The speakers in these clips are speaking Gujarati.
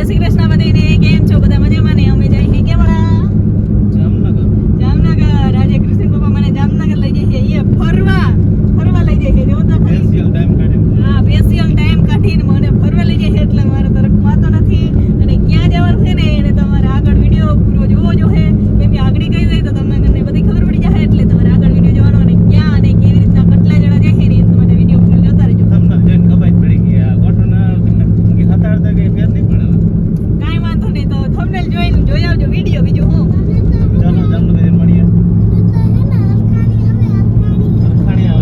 જય શ્રી કૃષ્ણ બધાને. કેમ છો બધા? મજામાં ને? અમે જઈએ છીએ કેવડા જામનગર. આજે કૃષ્ણ પપ્પા મને જામનગર લઈ જઈએ છીએ ફરવા લઈ જઈએ. જો તો ખરી હા, સ્પેશિયલ ટાઈમ કાઢીને મને ફરવા લઈ જઈએ એટલે મારે તો રખમાતો નથી. અને ક્યાં જવાનું છે ને એને તમારે આગળ વિડીયો પૂરો જોવો જોઈએ. કેમ કે આગળ કઈ જાય તો તમને બધી ખબર પડી જાય. એટલે તમારે આગળ વિડીયો જોવાનો અને ક્યાં અને કેવી રીતના કેટલા જણા જાય ને એ તમારે વિડીયો પૂરો જોતા રહેજો. કાંઈ વાંધો નહીં, તો થંબનેલ જોઈને જોઈ આવજો વિડીયો. બીજું હું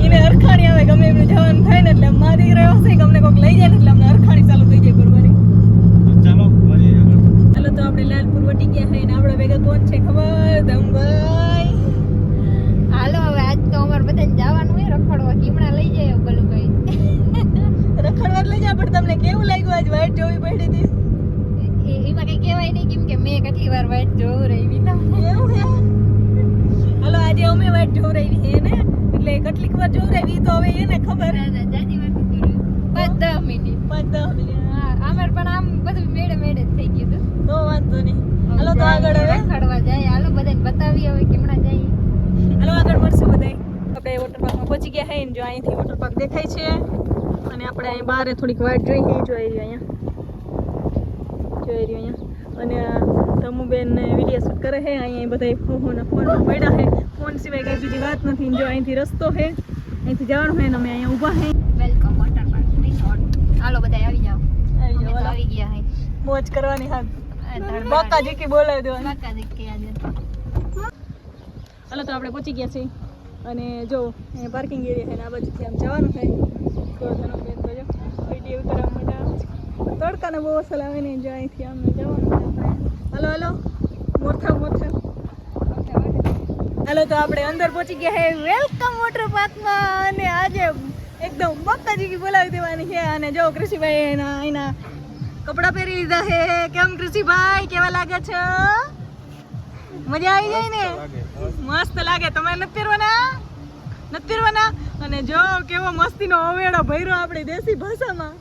એને અરખાણી આવે ગમે એમને જવાનું થાય ને એટલે મારા દીકરા એવો છે કે અમને કોઈક લઈ જાય ને એટલે અમને અરખાણી ચાલુ થઈ જાય કરવાની. ચાલો તો આપણે લાલપુર વટી ગયા છે ને આપણા ભેગા કોણ છે ખબર? દમભાઈ. હાલો હવે આજ તો અમારે બધાને જવાનું હોય રખડવા. કીમણા લઈ જાય ગલુભાઈ. રખડવા લઈ જાય. પણ તમને કેવું લાગ્યું આજ વાઈટ જોવી પડી હતી? એમાં કઈ કહેવાય નહીં કેમ કે મેં કેટલી વાર વાઈટ જોઉં રહી ને. એવું છે? હાલો આજે અમે વાઈટ જોવ રહી છે ને એટલે કેટલીક વાર જોવ રહી તો હવે એને ખબર. જાજી વાર નથી જોયું. 5-10 મિનિટ. 5-10 મિનિટ. હા અમારે પણ આમ બધું મેળે જ થઈ ગયું હતું. તો વાંધો નહીં. હાલો તો આગળ હવે રખડવા જાય. હાલો બધાને બતાવી હવે કીમણા જાય. હાલો આગળ મળશું બધા. આપણે વોટર પાર્કમાં પહોંચી ગયા છે ને જો અહીંથી વોટર પાર્ક દેખાય છે અને આપણે અહીં બહાર થોડીક વાટ જોઈ જોઈ રહ્યું અહીંયા અને તમુબેન વિડીયો શૂટ કરે છે. અહીંયા બધા ફોનમાં પડ્યા છે. ફોન સિવાય કઈ બીજી વાત નથી. જો અહીંથી રસ્તો છે, અહીંથી જવાનું છે ને અમે અહીંયા ઊભા છે. Welcome water park resort. હાલો બધા આવી જાઓ. આવી જાઓ. આવી ગયા હે. મોજ કરવાની હાથ બાકાજી કી બોલાવી દેવાની. બાકાજી કે આજે. હાલો તો આપણે પહોંચી ગયા છીએ અને જો અહીંયા પાર્કિંગ એરિયા છે ને આ બાજુથી આમ જવાનું છે. તો ધનુબેન તો જો વિડીયો ઉતારવા માટે તડકાને બહુ અસલ આવે ને જો અહીંથી આમ જવાનું છે. હાલો મોરથા હાલો તો આપણે અંદર પહોંચી ગયા છે વેલકમ વોટર પાર્કમાં અને આજે એકદમ બાકાજી બોલાવી દેવાની છે. અને જો કૃષિભાઈ એના કપડાં પહેરી લીધા છે. કેમ કૃષિભાઈ, કેવા લાગે છે? મજા આવી જાય ને? મસ્ત લાગે. તમે નથી પહેરવાના? અને જો કેવો મસ્તીનો અવેડો ભર્યો આપણી દેશી ભાષામાં.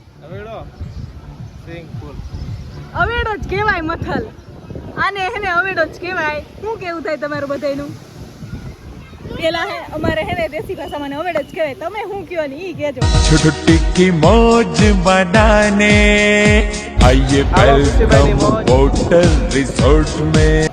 અવેડો જ કહેવાય મથલ. આને એને અવેડો જ કહેવાય. શું કેવું થાય તમારું બધાયનું? પેલા હે અમારે હે ને દેશી ભાષામાં અવેડો જ કહેવાય. તમે શું કહો ને ઈ કહેજો. छुट्टी की मौज बनाने आइए वेलकम होटल रिसोर्ट में.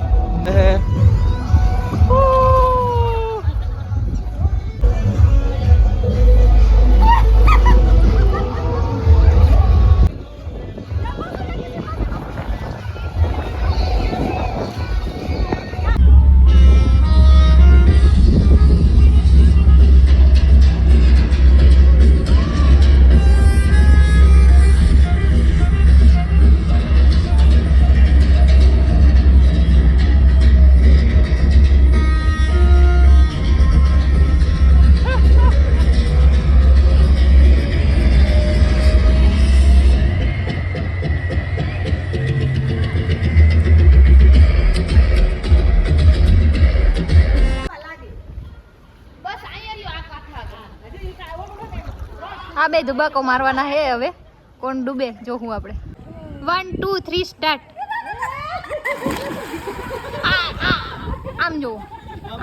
આ બે ધુબાકો મારવાના હે. હવે કોણ ડૂબે જોવું આપણે. 1 2 3 સ્ટાર્ટ. આમ જો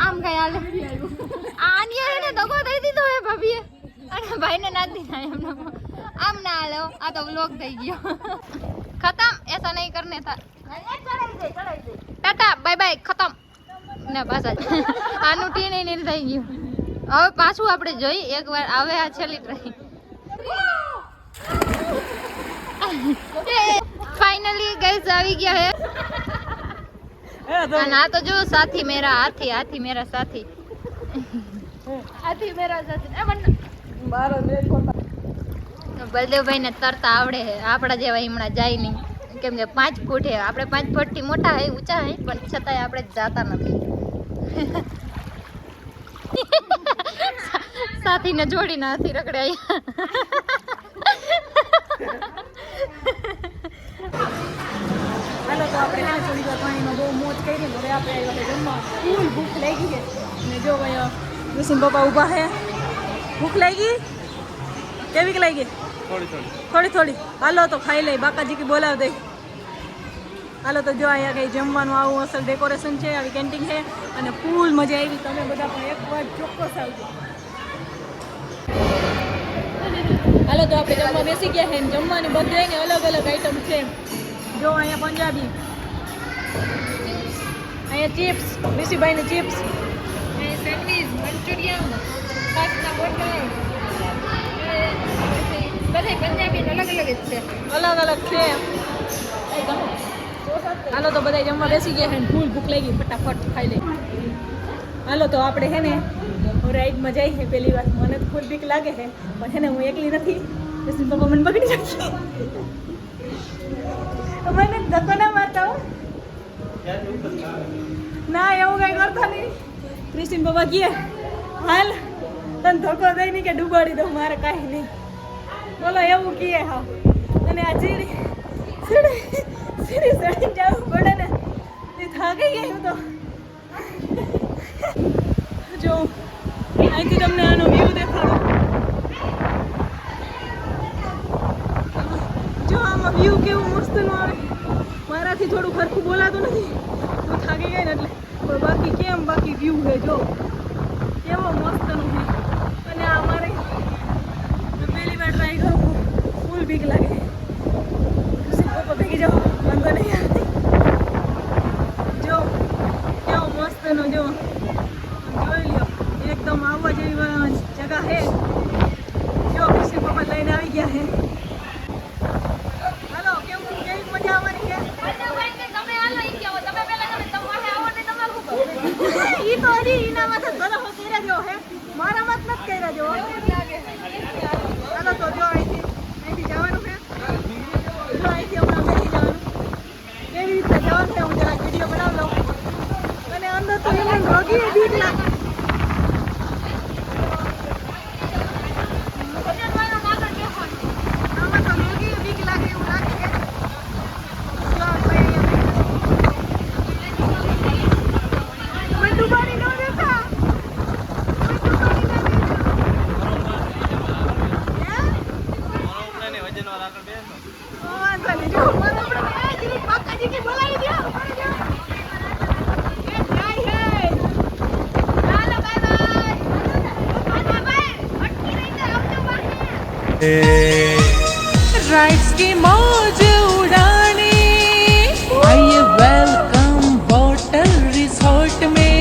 આમ કઈ હાલે. આની હે ને દગો દઈ દીધો હે ભાભીએ અને ભાઈને નાખી દીધા એમને. આમ ના હાલે. આ તો વ્લોગ થઈ ગયો. ખતમ. એસા નહીં કરને થા. ટાટા બાય બાય ખતમ. ના પાછા આનું ટીન નીર થઈ ગયું. હવે પાછું આપણે જોઈ એકવાર આવે આ છેલ્લી ટ્રાય. ફાઇનલી ગાઈસ આવી ગયા હે. અને આ તો જો સાથી મેરા હાથી મેરા સાથી. હાથી મેરા સાથી. બલદેવભાઈ ને તરતા આવડે છે. આપણા જેવા હમણાં જાય નહીં કેમ કે 5 ફૂટ છે. આપણે 5 ફૂટ થી મોટા હે, ઊંચા હે, પણ છતાંય આપણે જાતા નથી. સાથીને જોડીને હાથી રખડાય. હાલો તો આપણે ના થોડી વાર પાણીમાં બહુ મોજ કરી. હવે આપણે આવ્યા જમવા. ફૂલ ભૂખ લાગી છે અને જો ભાઈ કૃષ્ણ પપ્પા ઊભા છે. ભૂખ લાગી? કેવી લાગી? થોડી. હાલો તો ખાઈ લઈ. બાકાજી કી બોલાવ દે. હાલો તો જો અહીંયા કંઈ જમવાનું આવું અસલ ડેકોરેશન છે, આવી કેન્ટીન છે અને ફૂલ મજા આવી. તમે બધા પણ એકવાર ચોક્કસ આવજો. હાલો તો આપણે જમવા બેસી ગયા છે. જમવાની બધાને અલગ અલગ આઈટમ છે. જો અહીંયા પંજાબી, અહીંયા ચિપ્સ, ઋષિભાઈને ચિપ્સ, અહીંયા સેન્ડવીચ, મંચુરિયન, પાસ્તા, બોટલ, બધી પંજાબી અલગ અલગ જ છે, અલગ અલગ છે. હાલો તો બધા જમવા બેસી ગયા છે ને ફૂલ ભૂખ લાગી, ફટાફટ ખાઈ લઈ. હાલો તો આપણે છે ને રાઈડમાં જઈ છે. પહેલી વાર મને તો ફૂલ બીક લાગે છે, પણ છે ને હું એકલી નથી. પછી પપ્પા મને પકડી રાખી. મને ધક્કો ના મારતા હો. ના એવું કઈ કરતા નહીં. ક્રિસ્ટીન પપ્પા કહે હાલ તને ધક્કો દઈ નહીં કે ડૂબાડી દઉં, મારે કાંઈ નહીં. બોલો એવું કહે. હા અને આ સીડી ચડીને જવું પડે ને, એ થાકી ગઈ હું તો. જો અહીંથી તમને આનો વ્યૂ દેખાડો. જો આમાં વ્યૂ કેવું મસ્તનું આવે. મારાથી થોડું ખરખું બોલાતું નથી, હું થાકી ગઈ ને એટલે. પણ બાકી કેમ બાકી વ્યૂ છે જો કેવો મસ્તનું છે. અને આ મારે પહેલી વાર ટ્રાય કરું, ફૂલ બીક લાગે. પપ્પા ભેગી જાઓ, વાંધો નહીં આવતી. જો કેવો મસ્તનો જો જોઈ લ્યો, એકદમ આવવા જેવી જગા છે. જો કૃષ્ણ પપ્પા લઈને આવી ગયા છે. હાલો કેવું કેવી મજા આવવાની છે? ઈ તો હજી એના માથે ધરહો કર્યા જેવો છે, મારા મત નથી કર્યા જેવો. હાલો તો જો અહીંથી જવાનું છે. જો અહીંથી હમણાં બેસી જવાનું. કેવી રીતે જવાનું છે હું જરાક વિડીયો બનાવી લઉં. અને અંદર તો એમને રોગી બીક લાગે. આમાં તો રોગી બીક લાગે એવું લાગે છે. જો આપણે અહીંયા ડુબાડી ન દેતા. राइड्स की मौज उड़ाने आइए वेलकम वाटर रिसोर्ट में.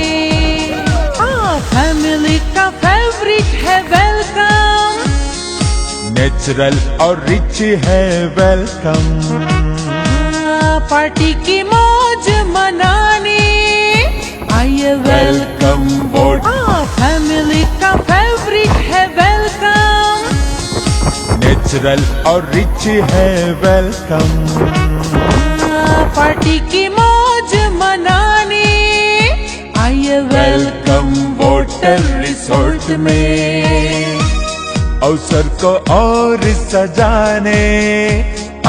फैमिली का फेवरेट है वेलकम. नेचुरल और रिच है वेलकम. पार्टी की मौज मनाने आइए वेलकम बोट. फैमिली का फेवरेट है वेलकम. नेचुरल और रिच है वेलकम. पार्टी की मौज मनाने आइए वेलकम होटल रिसोर्ट में. अवसर को और सजाने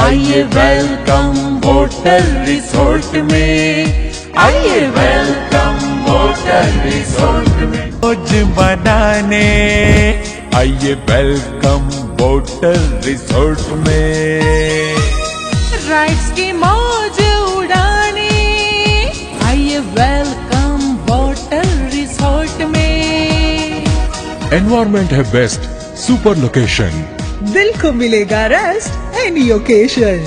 आइए वेलकम होटल रिसोर्ट में. आइए वेलकम होटल रिसोर्ट में. मौज मनाने आइए वेलकम होटल रिसोर्ट में. राइड्स की मौज उड़ाने आइए वेलकम होटल रिसोर्ट में. एनवायरमेंट है बेस्ट, सुपर लोकेशन. दिल को मिलेगा rest any occasion.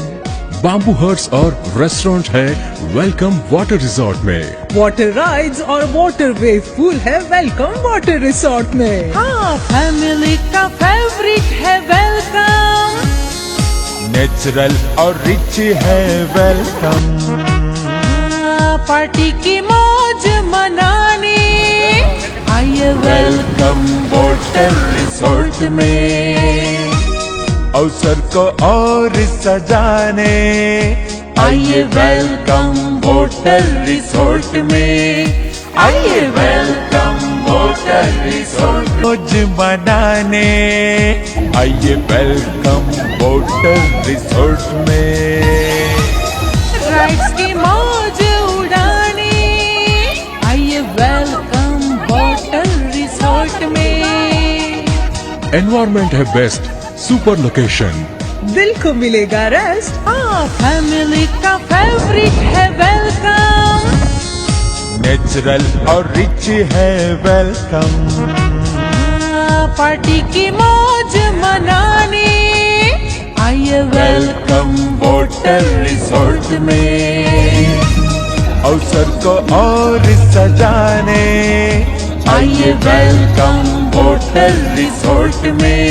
Bamboo huts और रेस्टोरेंट है वेलकम वाटर रिसोर्ट में. वाटर राइड्स और वाटर वेव पूल है वेलकम वाटर रिसोर्ट में. फैमिली का फेवरेट है वेलकम. नेचुरल और रिच है वेलकम. पार्टी की मौज मनाने आइए वेलकम होटल रिसोर्ट में. अवसर को और सजाने आइए वेलकम होटल रिसोर्ट में. आइए वेलकम होटल रिसोर्ट. मौज मनाने आइए वेलकम होटल रिसोर्ट में. राइड्स की मौज उड़ाने आइए वेलकम होटल रिसोर्ट में. एनवायरमेंट है बेस्ट, सुपर लोकेशन. दिल को मिलेगा रेस्ट फैमिली का फेवरेट है नेचुरल और रिच है वेलकम। पार्टी की मौज मनाने आइए वेलकम होटल रिसोर्ट में, अवसर को और सजाने आइए वेलकम होटल रिसोर्ट में,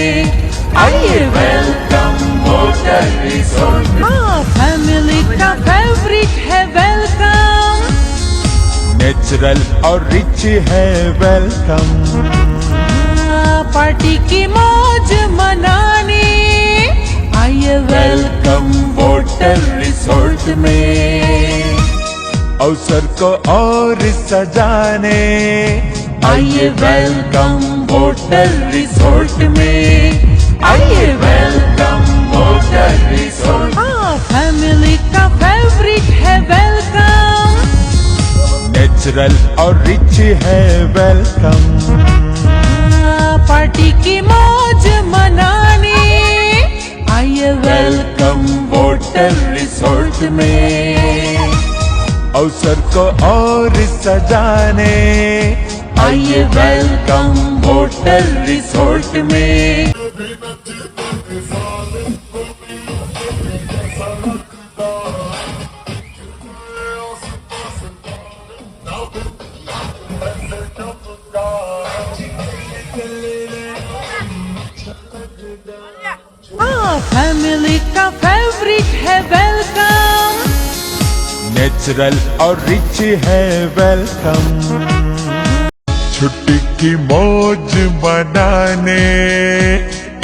आइए वेलकम होटल रिसोर्ट में। हाँ, फैमिली का फेवरेट है वेलकम। नेचुरल और रिच है वेलकम। पार्टी की मौज मनाने आइए वेलकम होटल रिसोर्ट में, अवसर को और सजाने आइए वेलकम होटल रिसोर्ट में, आइए वेलकम होटल रिसोर्ट। हाँ, फैमिली का फेवरेट है वेलकम। नेचुरल और रिच है वेलकम। पार्टी की मौज मनाने आइए वेलकम होटल रिसोर्ट में, अवसर को और सजाने आइए वेलकम होटल रिसोर्ट में। हाँ, फैमिली का फेवरेट है वेलकम। नेचुरल और रिच है वेलकम। छुट्टी की मौज मनाने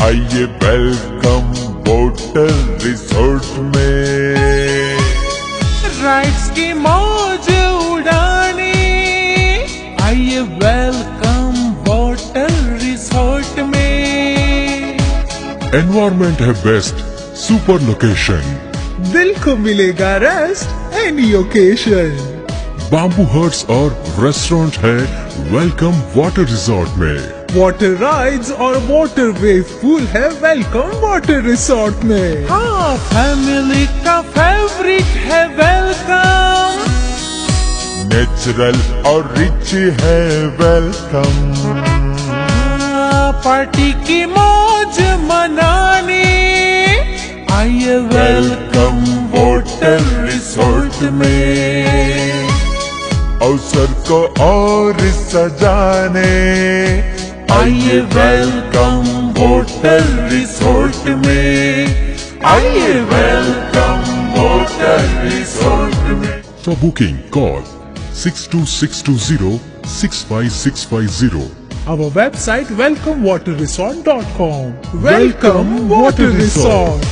आइए वेलकम होटल रिसोर्ट में, राइड्स की मौज उड़ाने आइए वेलकम होटल रिसोर्ट में। एनवायरमेंट है बेस्ट, सुपर लोकेशन, दिल को मिलेगा rest any occasion. Bamboo huts और रेस्टोरेंट है वेलकम वाटर रिसोर्ट में। वाटर राइड्स और वाटर वेव पूल है वेलकम वाटर रिसोर्ट में। हाँ, फैमिली का फेवरेट है वेलकम। नेचुरल और रिच है वेलकम। पार्टी की मौज मनाने आइए वेलकम होटल रिसोर्ट में, अवसर को और सजाने आइए वेलकम होटल रिसोर्ट में, आइए वेलकम होटल रिसोर्ट में। For booking, call 62620 65650. Our website welcomewaterresort.com. Welcome Water Resort.